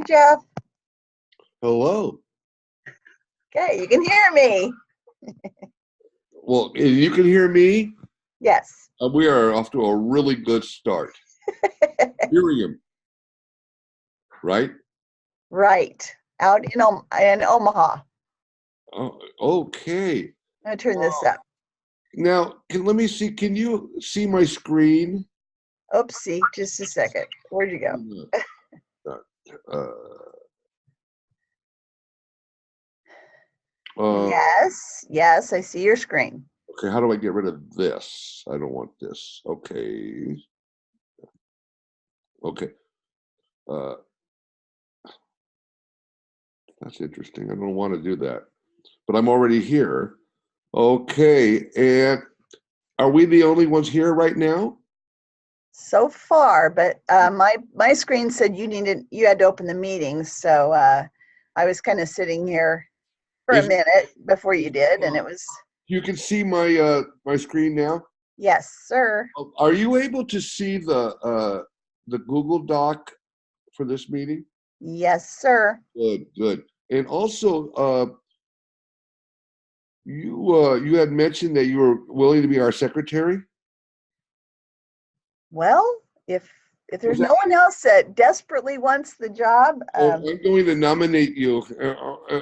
Jeff. Hello. Okay, you can hear me. Well, you can hear me? Yes. We are off to a really good start. Miriam, right? Right. Out in Omaha. Oh, okay. I'm going to turn this up. Now, let me see. Can you see my screen? Oopsie, just a second. Where'd you go? Yes, I see your screen. Okay, how do I get rid of this? I don't want this. Okay. Okay. That's interesting. I don't want to do that. But I'm already here. Okay, and are we the only ones here right now? So far, but my screen said you had to open the meeting, so I was kind of sitting here for a minute before you did, and it was. You can see my my screen now? Yes, sir. Are you able to see the Google Doc for this meeting? Yes, sir. Good. And also, you had mentioned that you were willing to be our secretary. Well, if there's no one else that desperately wants the job, I'm going to nominate you,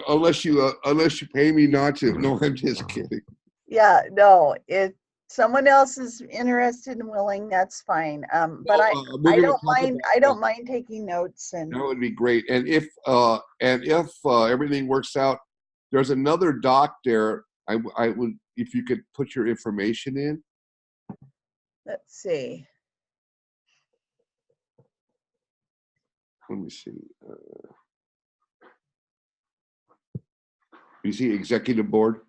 unless you pay me not to. No, I'm just kidding. Yeah, no. If someone else is interested and willing, that's fine. But I don't mind. I don't mind taking notes. And that would be great. And if everything works out, there's another doc there. I would, if you could put your information in. Let's see. Let me see. You see executive board?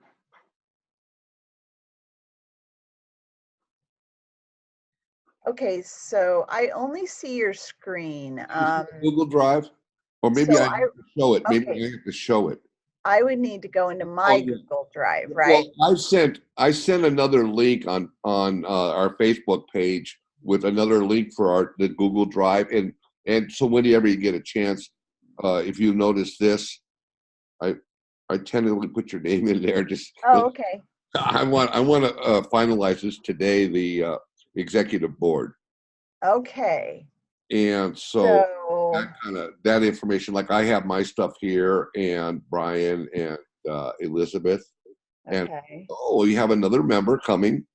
Okay, so I only see your screen. Google Drive? Or maybe so I have to show it. Maybe okay. I have to show it. I would need to go into my Google Drive, right? Well, I sent another link on our Facebook page with another link for the Google Drive, and so whenever you get a chance, if you notice this, I tentatively put your name in there. Just okay. I want to finalize this today, the executive board. Okay. And so that information, like I have my stuff here, and Brian and Elizabeth, and you have another member coming.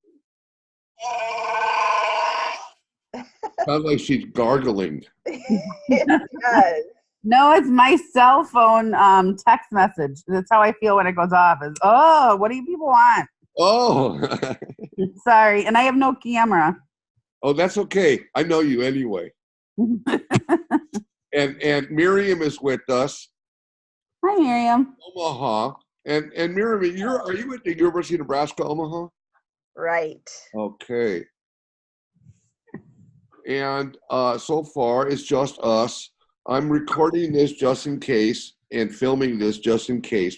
Sounds like she's gargling. It does. No, it's my cell phone text message. That's how I feel when it goes off. Is what do you people want? Oh. Sorry, and I have no camera. Oh, that's okay. I know you anyway. and Miriam is with us. Hi, Miriam. Omaha. And Miriam, are you at the University of Nebraska, Omaha? Right. Okay. And so far it's just us. I'm recording this just in case and filming this just in case,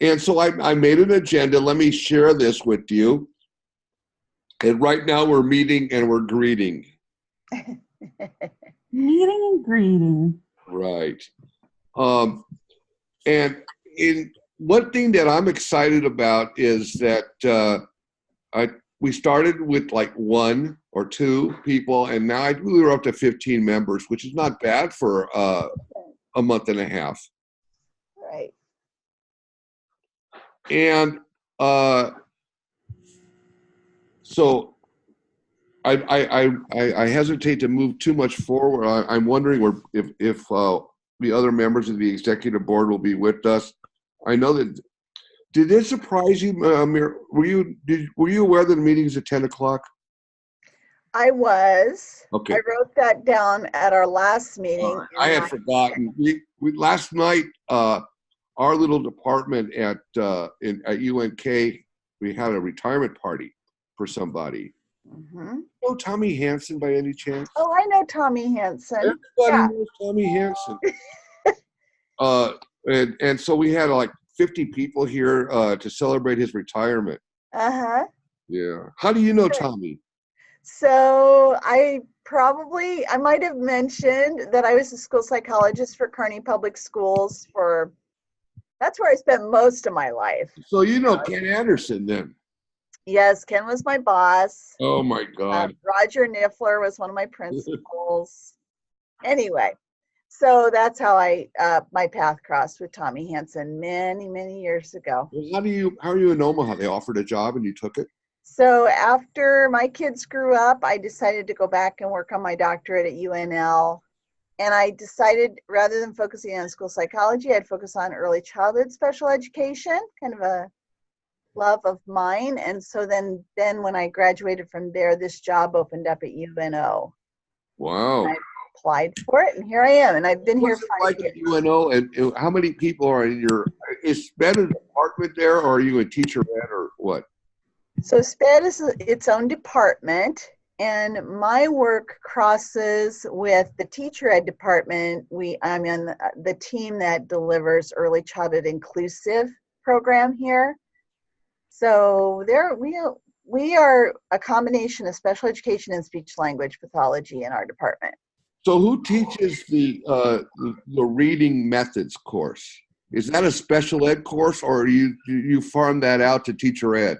and so I made an agenda. Let me share this with you. And right now we're meeting and we're greeting. Meeting and greeting. Right. And one thing that I'm excited about is that we started with like 1 or 2 people, and now we were up to 15 members, which is not bad for a month and a half. Right. And so I hesitate to move too much forward. I'm wondering if the other members of the executive board will be with us. I know that. Did it surprise you, Mir? Were you aware that the meeting is at 10 o'clock? I was. Okay. I wrote that down at our last meeting. I had forgotten. We last night, our little department at UNK, we had a retirement party for somebody. Mm-hmm. You know Tommy Hansen by any chance? Oh, I know Tommy Hansen. Everybody knows Tommy Hansen. And so we had like 50 people here to celebrate his retirement. Uh-huh. Yeah. How do you know Tommy? So I might have mentioned that I was a school psychologist for Kearney Public Schools that's where I spent most of my life. So you know Ken Anderson then? Yes, Ken was my boss. Oh my God. Roger Niffler was one of my principals. Anyway, so that's how my path crossed with Tommy Hansen many, many years ago. Well, how are you in Omaha? They offered a job and you took it? So after my kids grew up, I decided to go back and work on my doctorate at UNL. And I decided rather than focusing on school psychology, I'd focus on early childhood special education, kind of a love of mine. And so then when I graduated from there, this job opened up at UNO. Wow. I applied for it, and here I am. And I've been here 5 years. At UNO, and how many people are in is SPED a department there, or are you a teacher ed, or what? So SPED is its own department, and my work crosses with the teacher ed department. I'm on the team that delivers early childhood inclusive program here. So we are a combination of special education and speech language pathology in our department. So who teaches the reading methods course? Is that a special ed course, or you farm that out to teacher ed?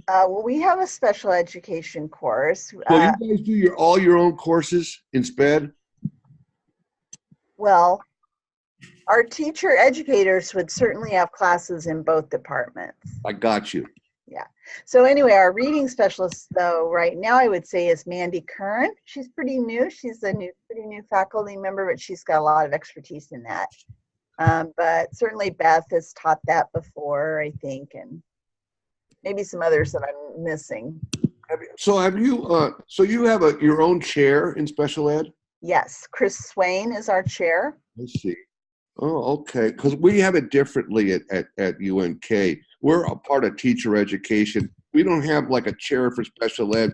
Well, we have a special education course. So you guys do all your own courses in SPED? Well, our teacher educators would certainly have classes in both departments. I got you. Yeah. So anyway, our reading specialist, though, right now I would say is Mandy Curran. She's pretty new. She's a pretty new faculty member, but she's got a lot of expertise in that. But certainly Beth has taught that before, I think, and maybe some others that I'm missing. So you have your own chair in special ed? Yes, Chris Swain is our chair. I see. Oh, okay. Because we have it differently at UNK. We're a part of teacher education. We don't have like a chair for special ed.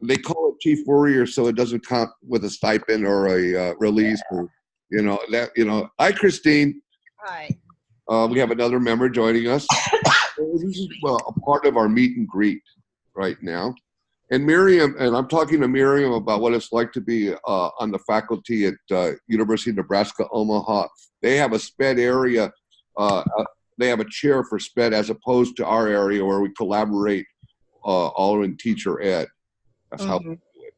They call it chief worrier, so it doesn't count with a stipend or a release. Yeah. Or, Hi, Christine. Hi. We have another member joining us. This is a part of our meet and greet right now. And Miriam, and I'm talking to Miriam about what it's like to be on the faculty at University of Nebraska, Omaha. They have a SPED area. They have a chair for SPED as opposed to our area where we collaborate all in teacher ed. That's how we do it.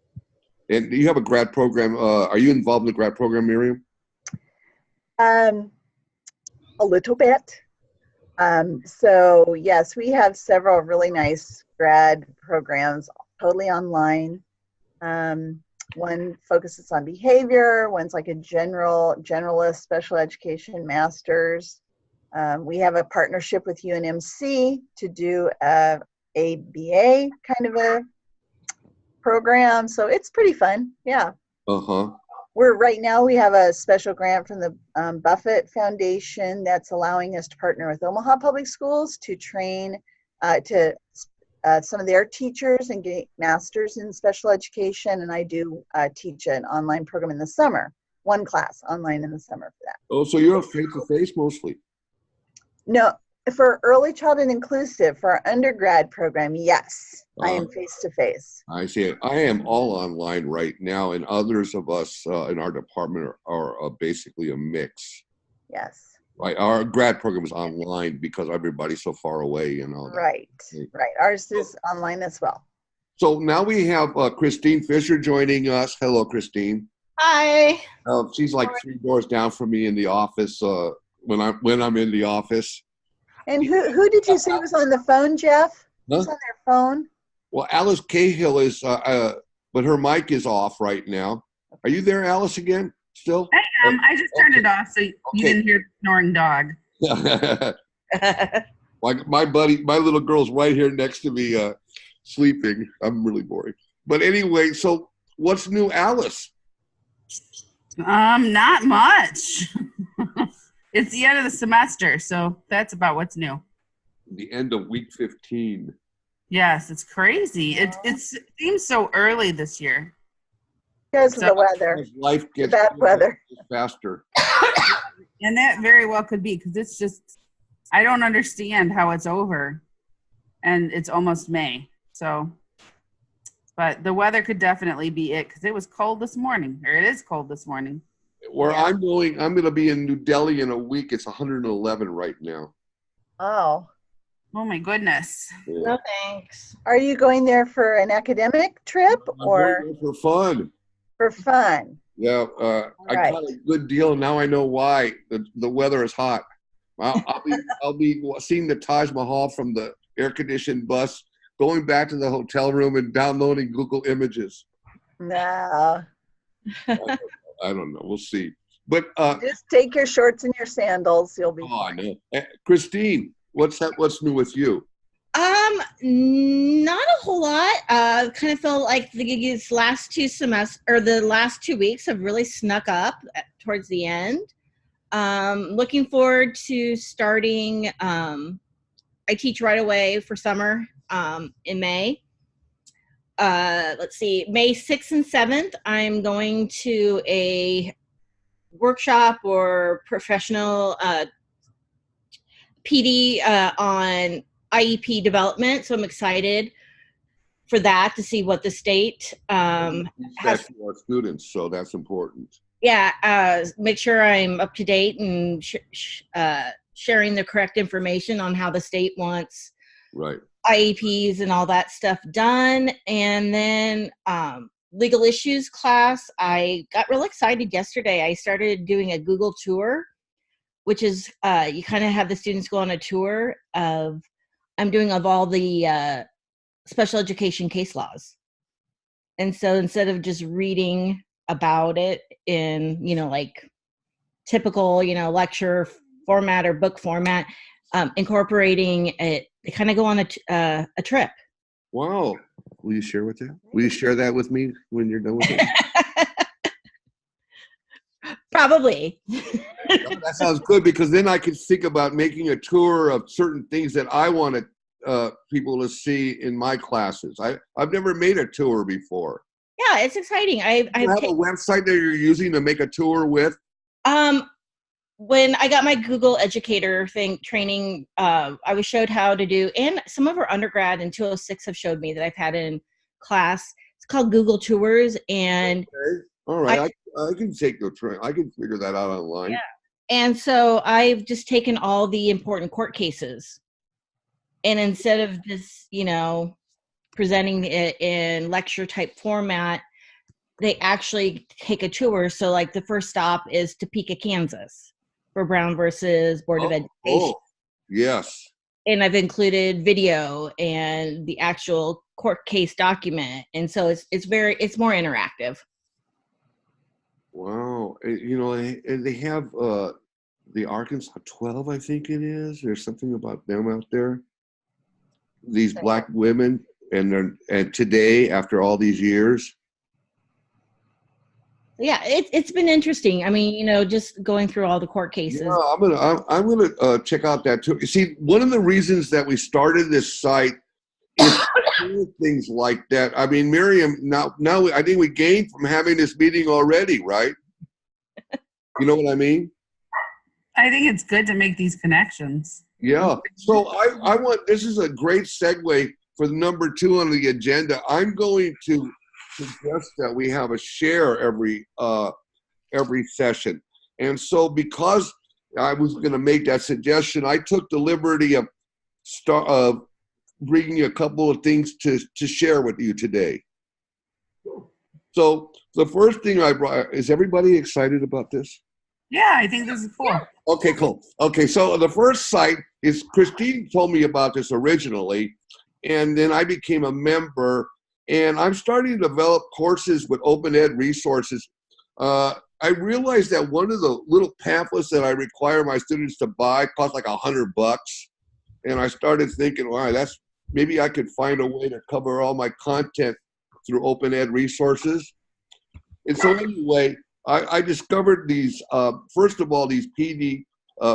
And you have a grad program. Are you involved in the grad program, Miriam? A little bit. So yes, we have several really nice grad programs, totally online. One focuses on behavior, one's like a generalist special education master's. We have a partnership with UNMC to do a BA kind of a program. So it's pretty fun. Yeah. Uh-huh. Right now we have a special grant from the Buffett Foundation that's allowing us to partner with Omaha Public Schools to train some of their teachers and get masters in special education. And I do teach an online program in the summer, one class online in the summer for that. Oh, so you're face-to-face mostly? No, for early childhood inclusive, for our undergrad program, yes, I am face-to-face. I see. I am all online right now, and others of us in our department are basically a mix. Yes. Right. Our grad program is online because everybody's so far away, Right. Ours is online as well. So now we have Christine Fisher joining us. Hello, Christine. Hi. She's like 3 doors down from me in the office when I'm in the office. And who did you say was on the phone, Jeff? Who's on their phone? Well, Alice Cahill is, but her mic is off right now. Are you there, Alice, again? Still? I am. I just turned it off so you didn't hear the snoring dog. my little girl's right here next to me sleeping. I'm really boring. But anyway, so what's new, Alice? Not much. It's the end of the semester, so that's about what's new. The end of week 15. Yes, it's crazy. It seems so early this year. Because of the weather. Life gets bad weather. Faster. And that very well could be, because it's just, I don't understand how it's over. And it's almost May. So But the weather could definitely be it because it was cold this morning, or it is cold this morning. Where Yeah. I'm going to be in New Delhi in a week. It's 111 right now. Oh, Oh my goodness. Yeah. No thanks. are you going there for an academic trip I'm or going there for fun. for fun? Yeah, I Right. got a good deal. Now I know why the weather is hot. I'll be seeing the Taj Mahal from the air-conditioned bus, going back to the hotel room and downloading Google Images. No, I don't know. We'll see. But just take your shorts and your sandals. You'll be oh, I fine. know. Christine, what's new with you? Not a whole lot. Kind of felt like these last the last 2 weeks have really snuck up towards the end. Looking forward to starting. I teach right away for summer in May. Let's see, May 6th and 7th, I'm going to a workshop or professional PD on IEP development. So I'm excited for that to see what the state Teach that has. to our students, so that's important. Yeah, make sure I'm up to date and sharing the correct information on how the state wants Right. IEPs and all that stuff done. And then legal issues class, I got real excited yesterday. I started doing a Google tour, which is you kind of have the students go on a tour of all the special education case laws. And so instead of just reading about it in, like typical, lecture format or book format, incorporating it, they kind of go on a trip. Wow. Will you share with that? Will you share that with me when you're done with it? Probably. That sounds good, because then I can think about making a tour of certain things that I wanted people to see in my classes. I've never made a tour before. Yeah, it's exciting. Do you have a website that you're using to make a tour with? When I got my Google Educator training, I was showed how to do, and some of our undergrad in 206 have showed me that I've had in class. It's called Google Tours, and Okay. All right, I can take the train. I can figure that out online. Yeah. And so I've just taken all the important court cases, and instead of just, presenting it in lecture type format, they actually take a tour. So like the first stop is Topeka, Kansas for Brown versus Board of Education. Oh, yes. And I've included video and the actual court case document. And so it's more interactive. Wow. And they have the Arkansas 12, I think it is. There's something about them out there. These Black women, and today, after all these years. Yeah, it's been interesting. I mean, just going through all the court cases. Yeah, I'm gonna check out that too. You see, one of the reasons that we started this site is to do things like that. I mean, Miriam, now I think we gained from having this meeting already, right? You know what I mean? I think it's good to make these connections. Yeah. So I want, this is a great segue for the number 2 on the agenda. I'm going to suggest that we have a share every session. And so because I was going to make that suggestion, I took the liberty of bringing you a couple of things to share with you today. So the first thing I brought, is everybody excited about this? Yeah, I think this is cool. Okay, cool. Okay, so the first site is, Christine told me about this originally, and then I became a member, and I'm starting to develop courses with Open Ed resources. I realized that one of the little pamphlets that I require my students to buy costs like $100, and I started thinking, wow, maybe I could find a way to cover all my content through Open Ed resources. And so anyway, I discovered these, first of all, these PD,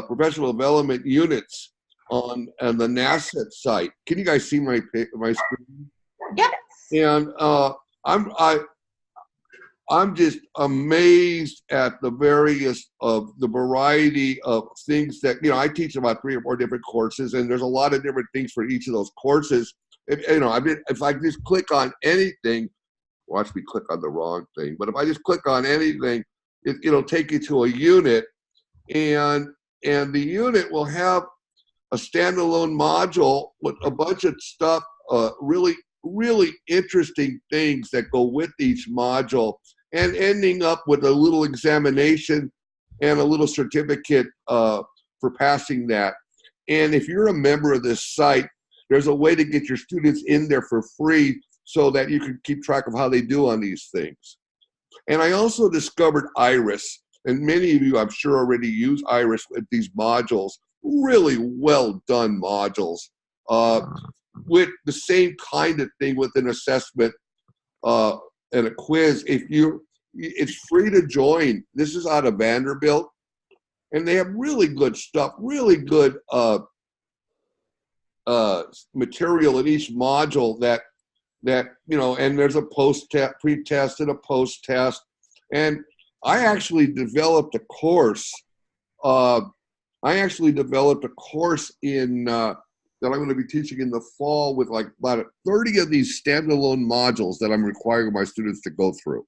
professional development units on the NASCET site. Can you guys see my screen? Yep. And I'm just amazed at the variety of things that, I teach about 3 or 4 different courses, and there's a lot of different things for each of those courses. if I just click on anything, watch me click on the wrong thing, but if I just click on anything, it'll take you to a unit, and the unit will have a standalone module with a bunch of stuff, really, really interesting things that go with each module, and ending up with a little examination and a little certificate for passing that. And if you're a member of this site, there's a way to get your students in there for free so that you can keep track of how they do on these things. And I also discovered Iris, and many of you I'm sure already use Iris with these modules, really well done modules, with the same kind of thing with an assessment and a quiz. It's free to join. This is out of Vanderbilt, and they have really good stuff, really good material in each module that and there's a post-test, pre-test, and a post-test. And I actually developed a course. In that I'm going to be teaching in the fall with like about 30 of these standalone modules that I'm requiring my students to go through.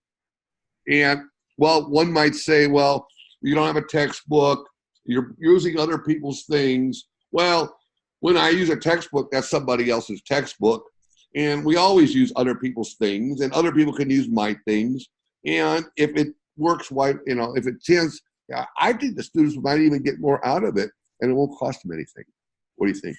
And well, one might say, well, you don't have a textbook, you're using other people's things. Well, when I use a textbook, that's somebody else's textbook. And we always use other people's things, and other people can use my things. And if it works, if it tends, I think the students might even get more out of it, and it won't cost them anything. What do you think?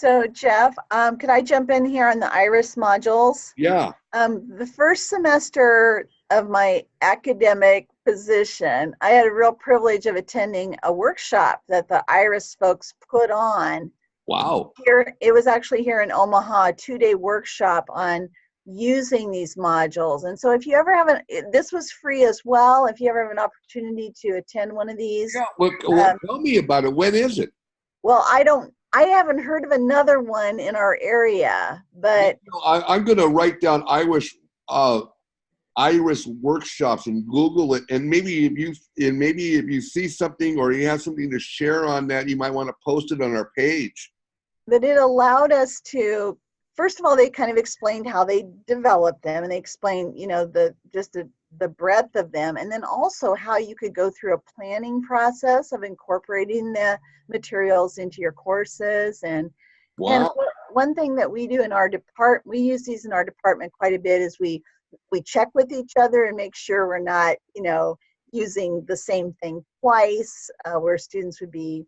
So Jeff, could I jump in here on the IRIS modules? Yeah. The first semester of my academic position, I had a real privilege of attending a workshop that the IRIS folks put on. Wow. Here, it was actually here in Omaha, a 2-day workshop on using these modules. And so if you ever have this was free as well, if you ever have an opportunity to attend one of these. Yeah, well, tell me about it. When is it? Well, I haven't heard of another one in our area, but I'm going to write down Iris workshops and Google it, and maybe if you see something or you have something to share on that, you might want to post it on our page. But it allowed us to, first of all, they kind of explained how they developed them, and they explained, the breadth of them, and then also how you could go through a planning process of incorporating the materials into your courses. And one thing that we do in our department, we use these in our department quite a bit, is we check with each other and make sure we're not, using the same thing twice, where students would be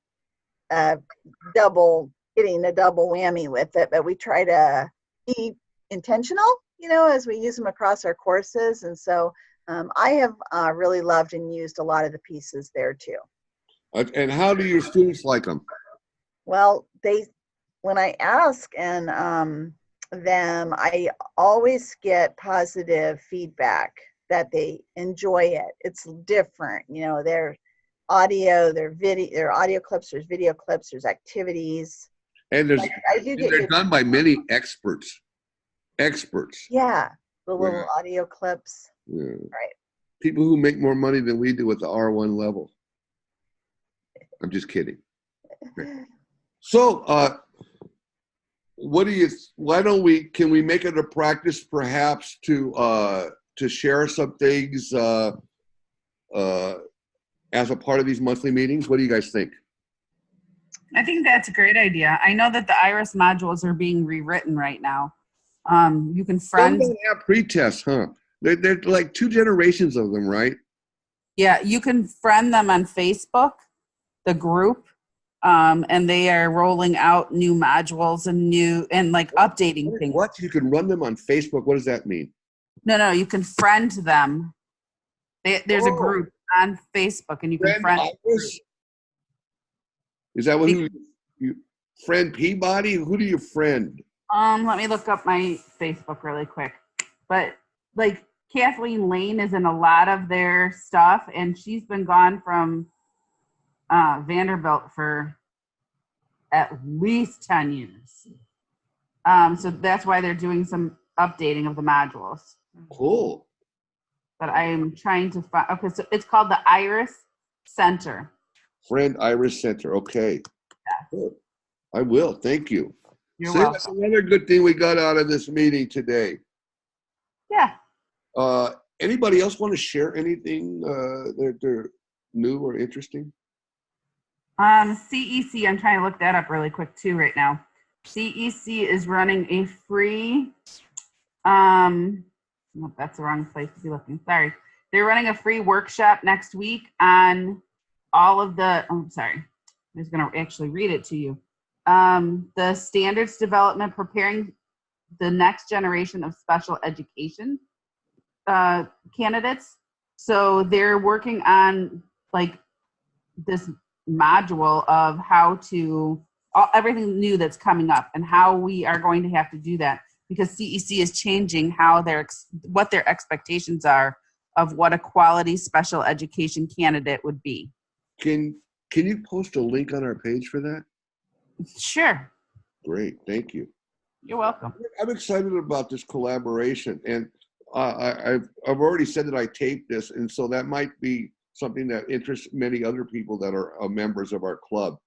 getting a double whammy with it. But we try to be intentional, as we use them across our courses. And so I have really loved and used a lot of the pieces there too. And how do your students like them? Well, when I ask them, I always get positive feedback that they enjoy it. It's different, their audio, their audio clips, there's video clips, there's activities. And they're done by many experts. Yeah, the little audio clips. Yeah. Right. People who make more money than we do at the R1 level. I'm just kidding. So, can we make it a practice perhaps to share some things as a part of these monthly meetings? What do you guys think? I think that's a great idea. I know that the IRIS modules are being rewritten right now. You can friend. Some don't have pre-tests, huh? They're like 2 generations of them, right? Yeah, you can friend them on Facebook, the group, and they are rolling out new modules and updating things. What? You can run them on Facebook? What does that mean? No, you can friend them. There's a group on Facebook, and you can friend. Is that what you friend Peabody? Who do you friend? Let me look up my Facebook really quick. But like Kathleen Lane is in a lot of their stuff, and she's been gone from Vanderbilt for at least 10 years. So that's why they're doing some updating of the modules. Cool. But I am trying to find, okay, so it's called the IRIS Center. Friend IRIS Center, okay. Yeah. Good. I will, thank you. You're See, that's welcome. another good thing we got out of this meeting today. Yeah. Anybody else want to share anything that they're new or interesting? CEC, I'm trying to look that up really quick too right now. CEC is running a free, nope, that's the wrong place to be looking. Sorry. They're running a free workshop next week on all of the, oh, sorry. I'm just going to actually read it to you. The standards development, preparing the next generation of special education candidates. So they're working on like this module of how to everything new that's coming up and how we are going to have to do that, because CEC is changing how what their expectations are of what a quality special education candidate would be. Can you post a link on our page for that? Sure. Great, thank you. You're welcome. I'm excited about this collaboration, and I've already said that I taped this, and so that might be something that interests many other people that are members of our club.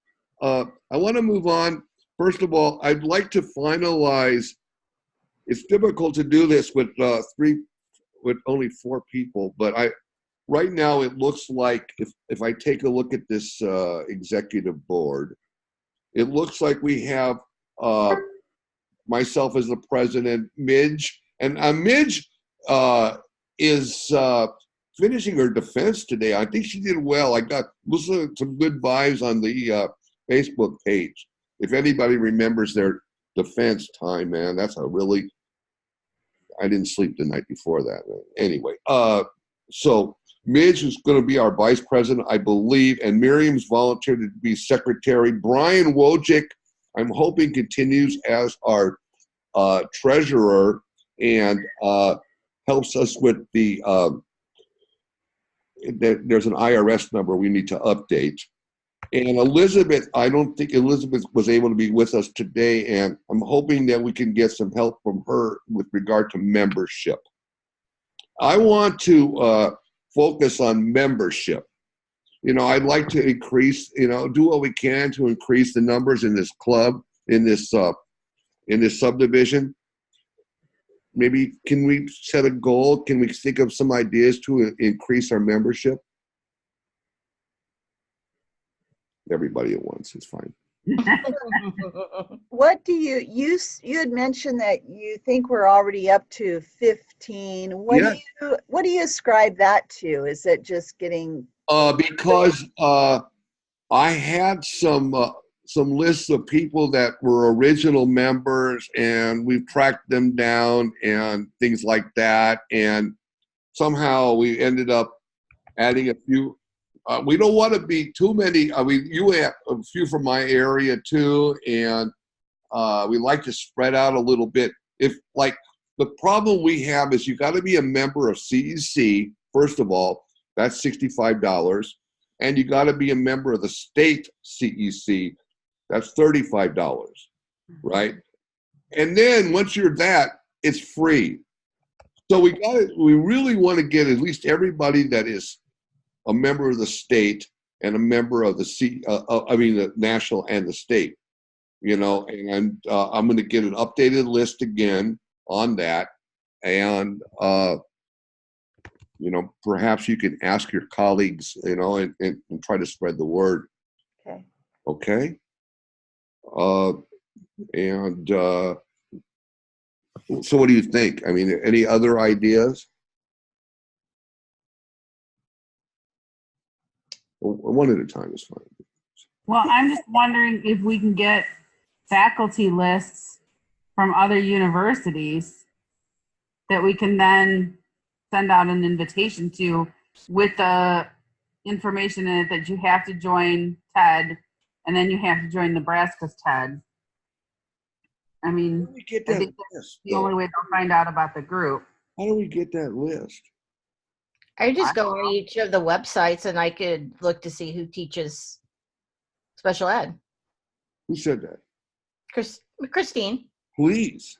I want to move on. First of all, I'd like to finalize. It's difficult to do this with only 4 people, but right now it looks like if I take a look at this executive board, it looks like we have myself as the president, Midge, and Midge is finishing her defense today. I think she did well. I got some good vibes on the Facebook page. If anybody remembers their defense time, man, that's a really, I didn't sleep the night before that. Anyway, so Midge is going to be our vice president, I believe, and Miriam's volunteered to be secretary. Brian Wojcik, I'm hoping, continues as our treasurer and helps us with the, there's an IRS number we need to update. And Elizabeth, I don't think Elizabeth was able to be with us today, and I'm hoping that we can get some help from her with regard to membership. I want to focus on membership. You know, I'd like to increase, do what we can to increase the numbers in this club, in this subdivision. Maybe can we set a goal? Can we think of some ideas to increase our membership? Everybody at once is fine. What do you had mentioned that you think we're already up to 15. What do you ascribe that to? Is it just getting because I had some lists of people that were original members, and we've tracked them down and things like that, and somehow we ended up adding a few. We don't want to be too many. I mean, you have a few from my area too, and we like to spread out a little bit. If like the problem we have is you got to be a member of CEC, first of all, that's $65, and you got to be a member of the state CEC, that's $35, right? And then once you're that, it's free. So we really want to get at least everybody that is a member of the state and a member of the the national and the state, and I'm going to get an updated list again on that. And, perhaps you can ask your colleagues, and try to spread the word. okay? Okay. So what do you think? I mean, any other ideas? One at a time is fine. Well, I'm just wondering if we can get faculty lists from other universities that we can then send out an invitation to, with the information in it that you have to join TED and then you have to join Nebraska's TED. I mean, How do we get I that think list? that's the only way they'll find out about the group. How do we get that list? I just go on each of the websites and I could look to see who teaches special ed. Who said that? Christine. Please.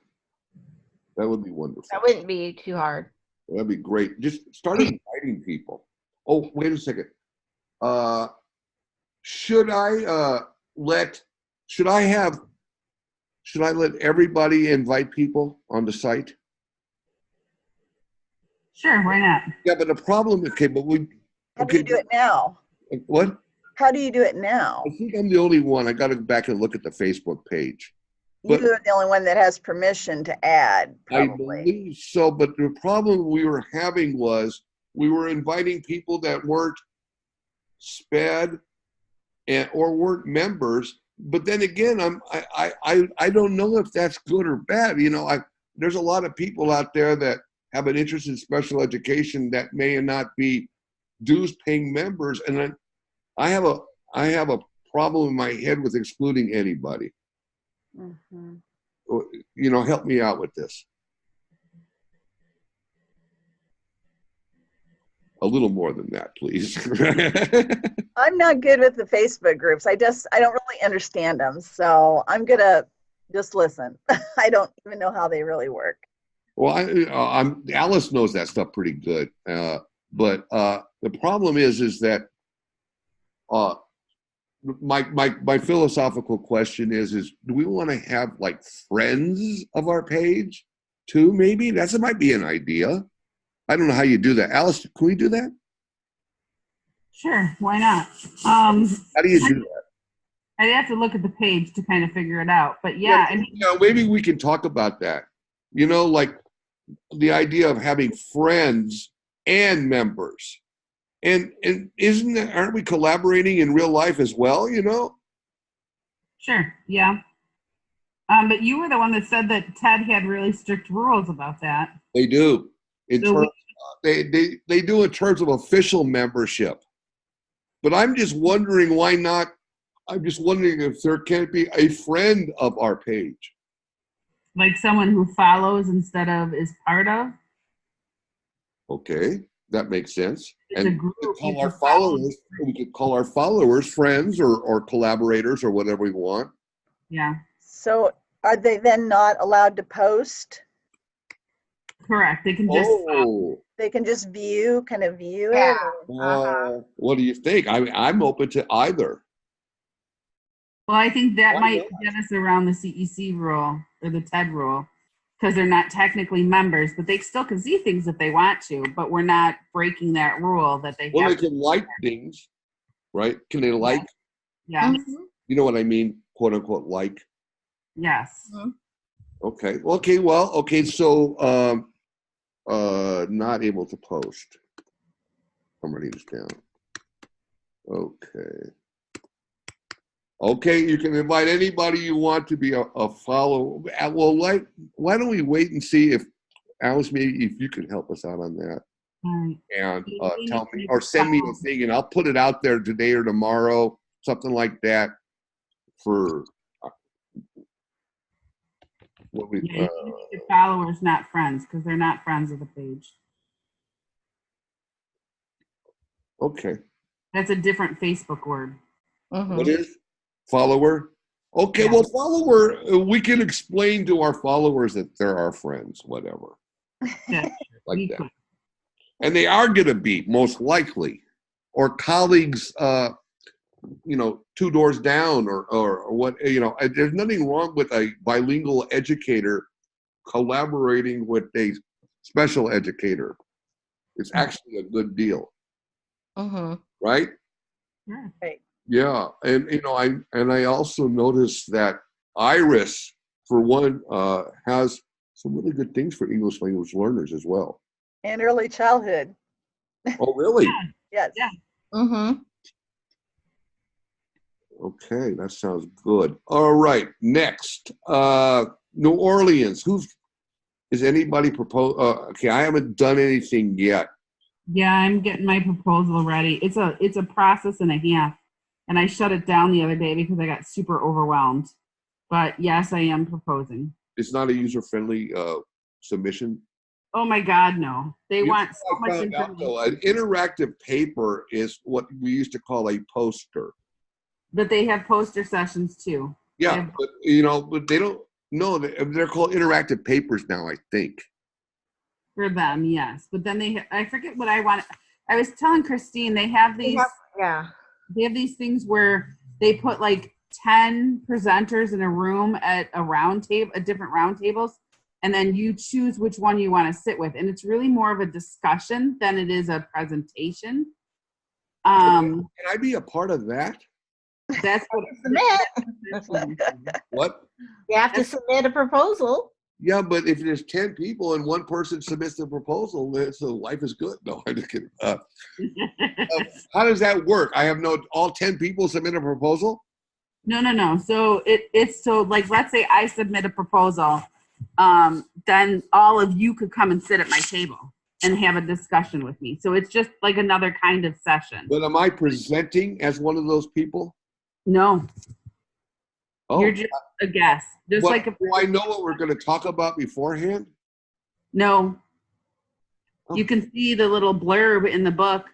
That would be wonderful. That wouldn't be too hard. That'd be great. Just start inviting people. Oh, wait a second. Should I have should I let everybody invite people on the site? Sure, why not? Yeah, but the problem, okay, but we, How do you do it now? what? How do you do it now? I think I'm the only one. I got to go back and look at the Facebook page. But You're the only one that has permission to add, I probably. believe so, but the problem we were having was we were inviting people that weren't SPED and or weren't members. But then again, I don't know if that's good or bad. You know, there's a lot of people out there that have an interest in special education that may not be dues paying members, and then I have a problem in my head with excluding anybody. Mhm. You know, help me out with this. A little more than that, please. I'm not good with the Facebook groups. I don't really understand them. So I'm going to just listen. I don't even know how they really work. Well, Alice knows that stuff pretty good. But the problem is that my philosophical question is do we want to have like friends of our page too? Maybe that might be an idea. I don't know how you do that. Alice, can we do that? Sure, why not? How do you do that? I'd have to look at the page to kind of figure it out. But yeah, I mean, you know, maybe we can talk about that. You know, like the idea of having friends and members. And aren't we collaborating in real life as well, you know? sure, yeah. But you were the one that said that Ted had really strict rules about that. They do. So They do in terms of official membership. But I'm just wondering why not. I'm just wondering if there can't be a friend of our page. like someone who follows instead of is part of. Okay, that makes sense. It's a And group. we could call our followers friends or collaborators or whatever we want. Yeah, So are they then not allowed to post? correct. They can just Oh, They can just kind of view Yeah. it? what do you think? I'm open to either. well, I think that Why might not? get us around the CEC rule or the TED rule because they're not technically members, but they still can see things if they want to. But we're not breaking that rule that they Well, have. they can like things, right? Can they like? Yes, You know what I mean? "Quote unquote" like. yes. Okay. Okay. So, not able to post. I'm writing this down. Okay. Okay, you can invite anybody you want to be a follower. Well, why don't we wait and see if Alice, maybe if you can help us out on that, All right. and Maybe tell me we or can send me a follow. thing, and I'll put it out there today or tomorrow, something like that, for what we. Yeah, you need to make your followers, not friends, because they're not friends of the page. Okay. That's a different Facebook word. What is follower? Okay, Yeah. well, follower, we can explain to our followers that they're our friends, whatever, Yeah, like we that. could. And they are going to be, most likely, or colleagues, you know, 2 doors down, or what, you know. There's nothing wrong with a bilingual educator collaborating with a special educator. It's actually a good deal, right? Yeah. Right. Yeah, and you know, I also noticed that Iris, for one, has some really good things for English language learners as well. And early childhood. Oh, really? Yes. Yeah. Okay, that sounds good. All right, next, New Orleans. Is anybody propose? Okay, I haven't done anything yet. Yeah, I'm getting my proposal ready. It's a process and a half. And I shut it down the other day because I got super overwhelmed. But yes, I am proposing. It's not a user-friendly submission. Oh my God, no. They You want know, so I much found out, information. though, an interactive paper is what we used to call a poster. But they have poster sessions too. Yeah, but you know, but they don't. No, they're called interactive papers now, I think. For them, yes. But then I forget what I want. I was telling Christine, they have these things where they put like 10 presenters in a room at a round table, at different round tables, and then you choose which one you want to sit with. And it's really more of a discussion than it is a presentation. Can I be a part of that? That's what Submit. What? You have to submit a proposal. Yeah, but if there's 10 people and one person submits the proposal, then so life is good. No, I'm just kidding. How does that work? I have all 10 people submit a proposal? No. So it's so like, let's say I submit a proposal, then all of you could come and sit at my table and have a discussion with me. So it's just like another kind of session. But am I presenting as one of those people? No, Oh, you're just a guest. Just what, like do I know what we're going to talk about beforehand? No. Oh. You can see the little blurb in the book,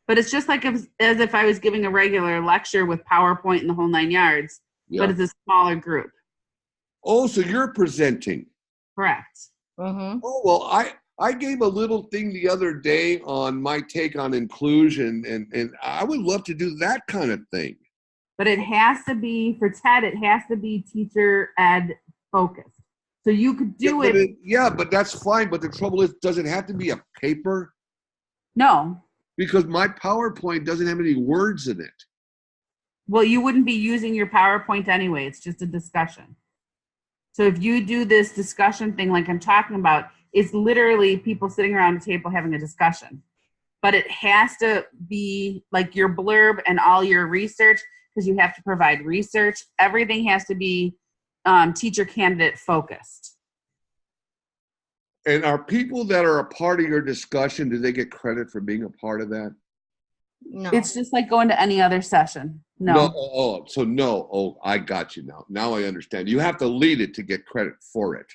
but it's just like as if I was giving a regular lecture with PowerPoint and the whole 9 yards, Yeah. but it's a smaller group. Oh, so you're presenting. Correct. Mm-hmm. Oh, well, I gave a little thing the other day on my take on inclusion, and I would love to do that kind of thing. But it has to be, for TED, it has to be teacher ed focused. So you could do Yeah, but that's fine. But the trouble is, does it have to be a paper? No. Because my PowerPoint doesn't have any words in it. Well, you wouldn't be using your PowerPoint anyway. It's just a discussion. So if you do this discussion thing like I'm talking about, it's literally people sitting around a table having a discussion. But it has to be like your blurb and all your research, because you have to provide research. Everything has to be teacher candidate focused. And are people that are a part of your discussion, do they get credit for being a part of that? No. It's just like going to any other session. No. Oh, I got you now. Now I understand. You have to lead it to get credit for it.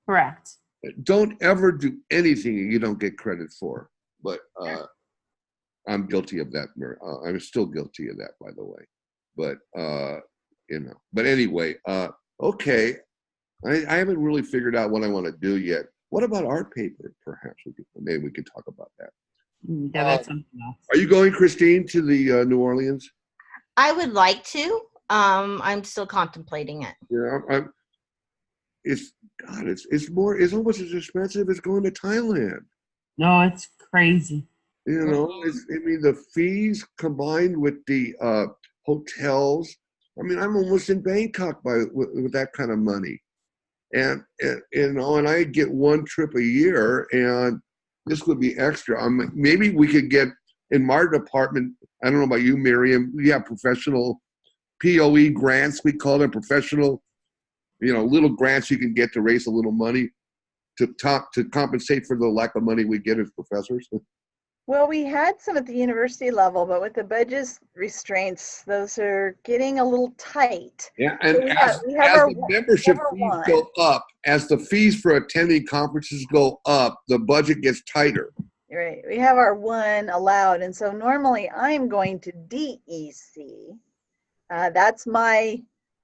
Correct. Don't ever do anything you don't get credit for. But I'm guilty of that. I'm still guilty of that, by the way. But But anyway, okay. I haven't really figured out what I want to do yet. What about art paper? Perhaps maybe we could talk about that. Yeah, that's something else. Are you going, Christine, to the New Orleans? I would like to. I'm still contemplating it. Yeah, it's almost as expensive as going to Thailand. No, it's crazy. You know, the fees combined with the hotels. I mean, I'm almost in Bangkok with that kind of money, and I get one trip a year, and this would be extra. Maybe we could get in my department. I don't know about you, Miriam. We have professional POE grants. We call them professional. Little grants you can get to raise a little money to compensate for the lack of money we get as professors. Well, we had some at the university level, but with the budget restraints, those are getting a little tight. Yeah, and So as the membership fees go up, as the fees for attending conferences go up, the budget gets tighter. Right. We have our one allowed. And so normally I'm going to DEC. That's my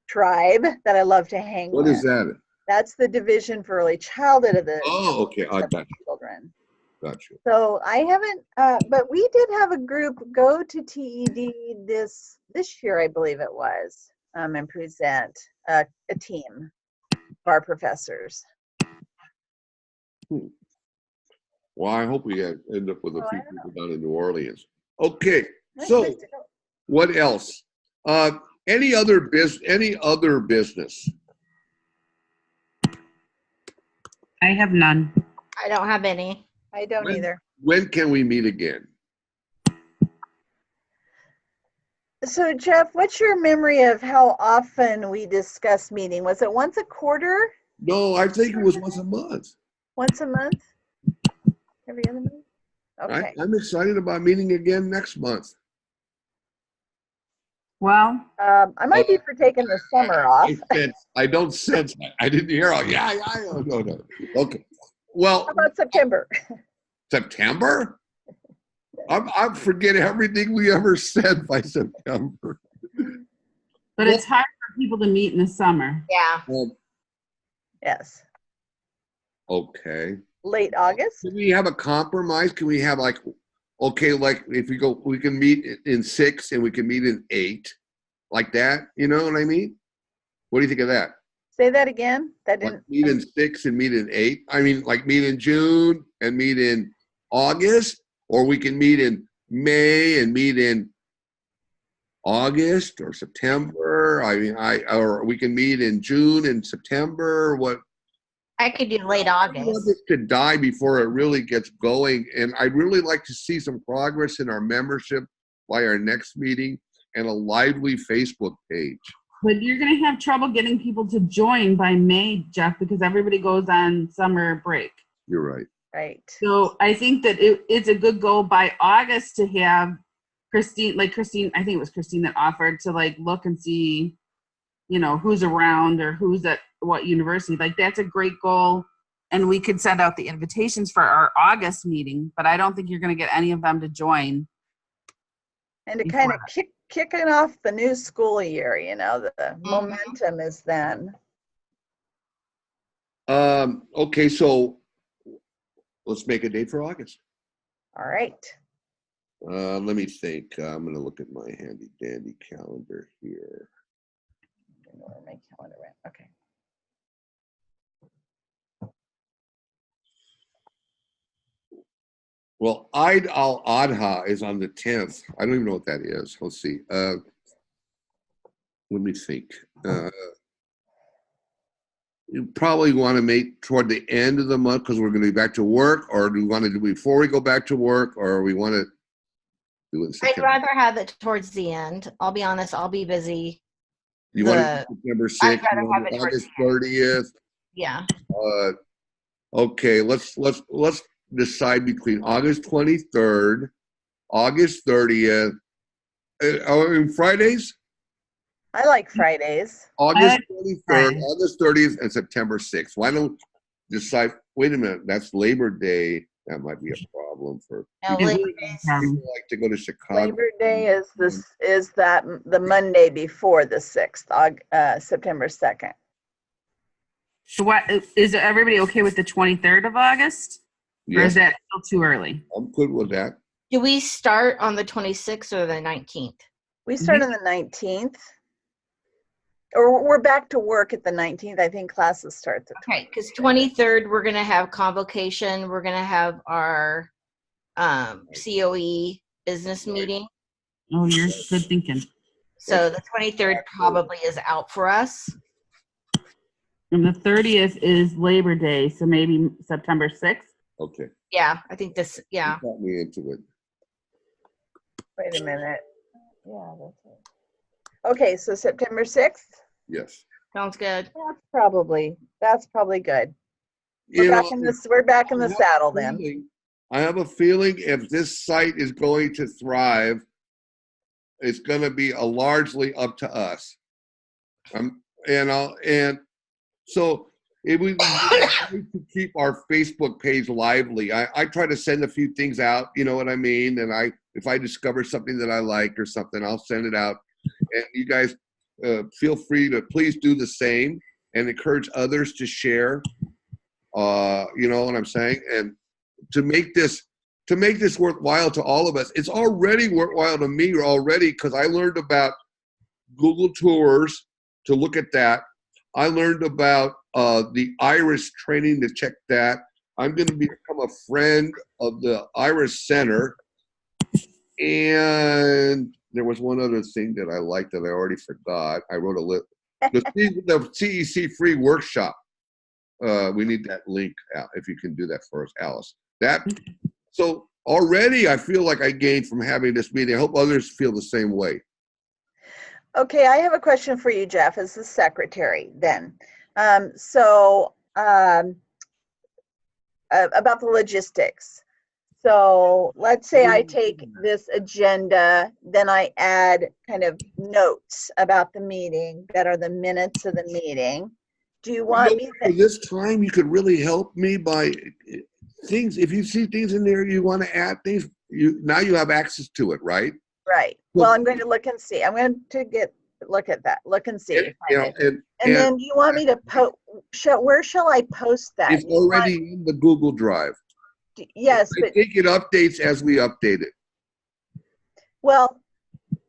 tribe that I love to hang with. What is that? That's the Division for Early Childhood of the okay. I got you. children. Got you. So I haven't, but we did have a group go to TED this year, I believe it was, and present a team of our professors. Well, I hope we end up with a few people down in New Orleans. Okay, so what else? Any other business? I have none. I don't have any. I don't either. When can we meet again? So Jeff, what's your memory of how often we discuss meeting? Was it once a quarter? No, I think it was once a month. Once a month? Every other month? Okay. I'm excited about meeting again next month. Well, I might be for taking the summer off. I don't sense. I didn't hear. No. Okay. Well, How about September? September? I'm forgetting everything we ever said by September. but it's hard for people to meet in the summer. Yeah. Yes. Okay. Late August? Can we have a compromise? Can we have if we can meet in 6 and we can meet in 8. like that. You know what I mean? What do you think of that? Say that again. That Like didn't. meet in 6 and meet in 8. I mean, like meet in June and meet in August, or we can meet in May and meet in August or September. I mean, or we can meet in June and September. What? I could do late I don't want August. this to die before it really gets going, and I'd really like to see some progress in our membership by our next meeting and a lively Facebook page. But you're going to have trouble getting people to join by May, Jeff, because everybody goes on summer break. You're right. Right. So I think that it's a good goal by August to have Christine, I think it was Christine that offered to like look and see, you know, who's around or who's at what university. Like that's a great goal. And we could send out the invitations for our August meeting, but I don't think you're going to get any of them to join. And to before kind of kicking off the new school year, you know, the momentum is then. Okay, so let's make a date for August. All right. Let me think. I'm going to look at my handy dandy calendar here. I know where my calendar went. Okay. Well, Eid al-Adha is on the 10th. I don't even know what that is. Let's see. Let me think. You probably want to make toward the end of the month because we're going to be back to work, or do we want to do before we go back to work, or we want to do it in I'd September? rather have it towards the end. I'll be honest, I'll be busy. You want to do September 6th, I'd rather have it towards August the end. 30th? Yeah. Okay, let's decide between August 23rd, August 30th, Fridays? I like Fridays. August 23rd, Fridays. August 30th, and September 6th. Why don't decide? Wait a minute, that's Labor Day. That might be a problem for No, Yeah, Labor we- Day's- people who like to go to Chicago. Labor Day is the Monday before the 6th, September 2nd. So what, is everybody okay with the 23rd of August? Or Yes, is that still too early? I'm good with that. Do we start on the 26th or the 19th? We start on the 19th. Or we're back to work at the 19th. I think classes start the Okay, because 23rd, we're going to have convocation. We're going to have our COE business meeting. Oh, you're good thinking. So the 23rd probably is out for us. And the 30th is Labor Day, so maybe September 6th. Okay. Yeah, I think this, yeah. You got me into it. Wait a minute. Yeah, that's it. Okay, so September 6th. Yes. Sounds good. That's probably good. You know, We're back in the I have a saddle then. I have a feeling if this site is going to thrive, it's going to be largely up to us. And so it would be great to keep our Facebook page lively. I try to send a few things out, you know what I mean? And if I discover something that I like or something, I'll send it out. And you guys feel free to please do the same and encourage others to share. You know what I'm saying? And to make this worthwhile to all of us. It's already worthwhile to me already because I learned about Google Tours to look at that. I learned about the IRIS training to check that. I'm going to become a friend of the IRIS Center. And there was one other thing that I liked that I already forgot. I wrote a list. The CEC free workshop. We need that link out if you can do that for us, Alice. So already I feel like I gained from having this meeting. I hope others feel the same way. Okay, I have a question for you, Jeff, as the secretary then. About the logistics. So let's say I take this agenda, then I add kind of notes about the meeting that are the minutes of the meeting. Do you want me For this time, you could really help me by things. If you see things in there, you want to add things, now you have access to it, right? Right. Well, I'm going to look and see. I'm going to look and see. And then you want me to where shall I post that? It's already in the Google Drive. Yes, I think it updates as we update it. Well,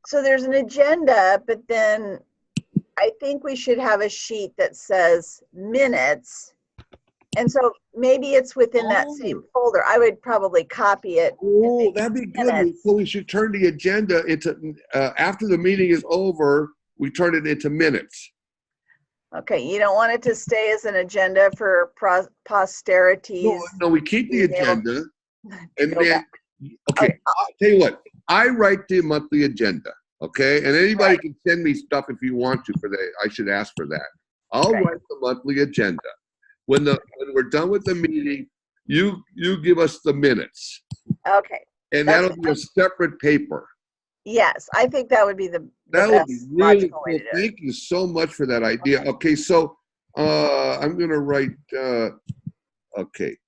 So there's an agenda, but then I think we should have a sheet that says minutes. And so maybe it's within that same folder. I would probably copy it. Oh, that'd be good. Minutes. So we should turn the agenda into, after the meeting is over, we turn it into minutes. Okay, you don't want it to stay as an agenda for posterity's. No, we keep the being able agenda. And go then, back. okay, I'll tell you what, I write the monthly agenda, okay? And anybody Right. can send me stuff if you want to for that. I should ask for that. I'll Okay. write the monthly agenda. When we're done with the meeting, you give us the minutes. Okay, And That's that'll be a separate paper. yes, I think that would be the That would be best really logical way cool. to do it. Thank you so much for that idea. Okay, so I'm gonna write okay.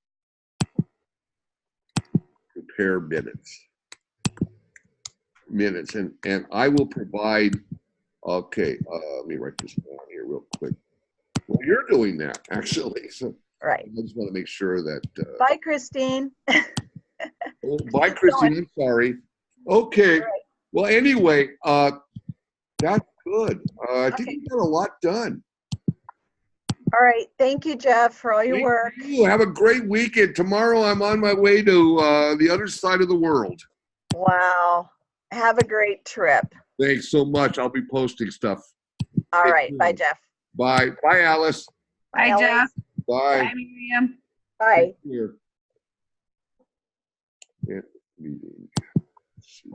Prepare minutes and I will provide okay, let me write this down here real quick. Well, you're doing that actually. So Right. I just want to make sure that Bye, Christine. oh, bye Christine, I'm sorry. Okay. All right. Well anyway, that's good. I think Okay. we got a lot done. All right. Thank you, Jeff, for all your Thank work. you. Have a great weekend. Tomorrow I'm on my way to the other side of the world. Wow. Have a great trip. Thanks so much. I'll be posting stuff. All Stay right. Bye, tuned. Jeff. Bye. Bye, Alice. Bye, Ellie. Jeff. Bye. Bye, Miriam. Bye. Take care. Yeah, meeting. Let's see.